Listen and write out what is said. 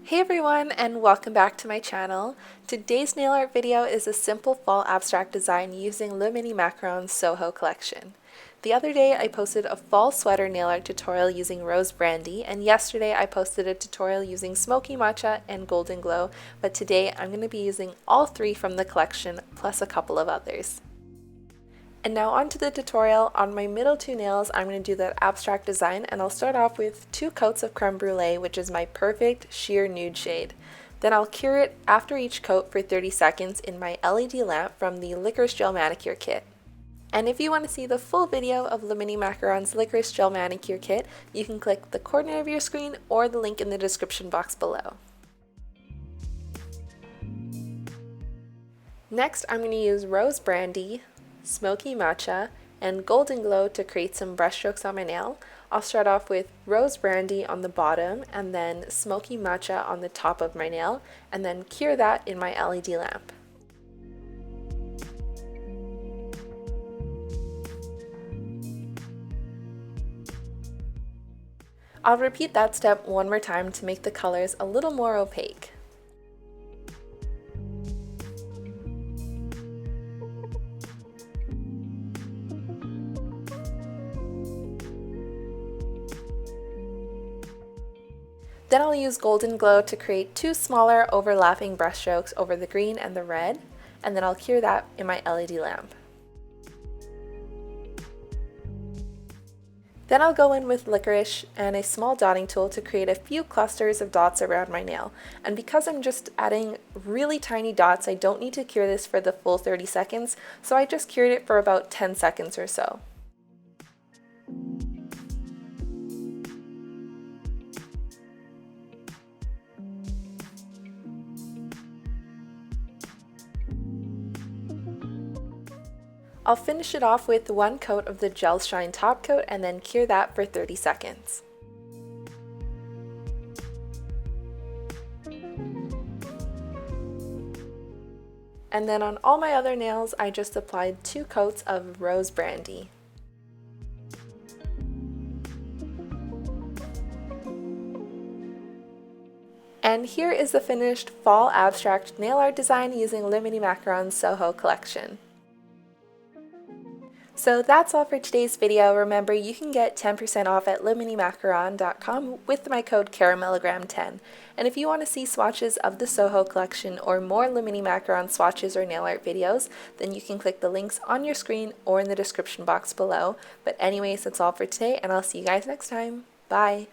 Hey everyone, and welcome back to my channel. Today's nail art video is a simple fall abstract design using the Mini Macaron Soho Collection. The other day I posted a fall sweater nail art tutorial using rose brandy, and yesterday I posted a tutorial using Smoky Matcha and Golden Glow, but today I'm going to be using all three from the collection plus a couple of others. And now on to the tutorial. On my middle two nails, I'm going to do that abstract design, and I'll start off with 2 coats of creme brulee, which is my perfect sheer nude shade. Then I'll cure it after each coat for 30 seconds in my LED lamp from the Licorice Gel Manicure Kit. And if you want to see the full video of the Mini Macaron's Licorice Gel Manicure Kit, you can click the corner of your screen or the link in the description box below. Next, I'm going to use Rose Brandy, Smoky Matcha, and Golden Glow to create some brushstrokes on my nail. I'll start off with Rose Brandy on the bottom and then Smoky Matcha on the top of my nail, and then cure that in my LED lamp. I'll repeat that step one more time to make the colors a little more opaque. Then I'll use Golden Glow to create 2 smaller overlapping brushstrokes over the green and the red, and then I'll cure that in my LED lamp. Then I'll go in with licorice and a small dotting tool to create a few clusters of dots around my nail. And because I'm just adding really tiny dots, I don't need to cure this for the full 30 seconds, so I just cured it for about 10 seconds or so. I'll finish it off with 1 coat of the Gel Shine top coat and then cure that for 30 seconds. And then on all my other nails, I just applied 2 coats of Rose Brandy. And here is the finished fall abstract nail art design using the Mini Macaron Soho Collection. So that's all for today's video. Remember, you can get 10% off at minimacaron.com with my code caramellogram10. And if you want to see swatches of the Soho collection or more Mini Macaron swatches or nail art videos, then you can click the links on your screen or in the description box below. But anyways, that's all for today, and I'll see you guys next time. Bye!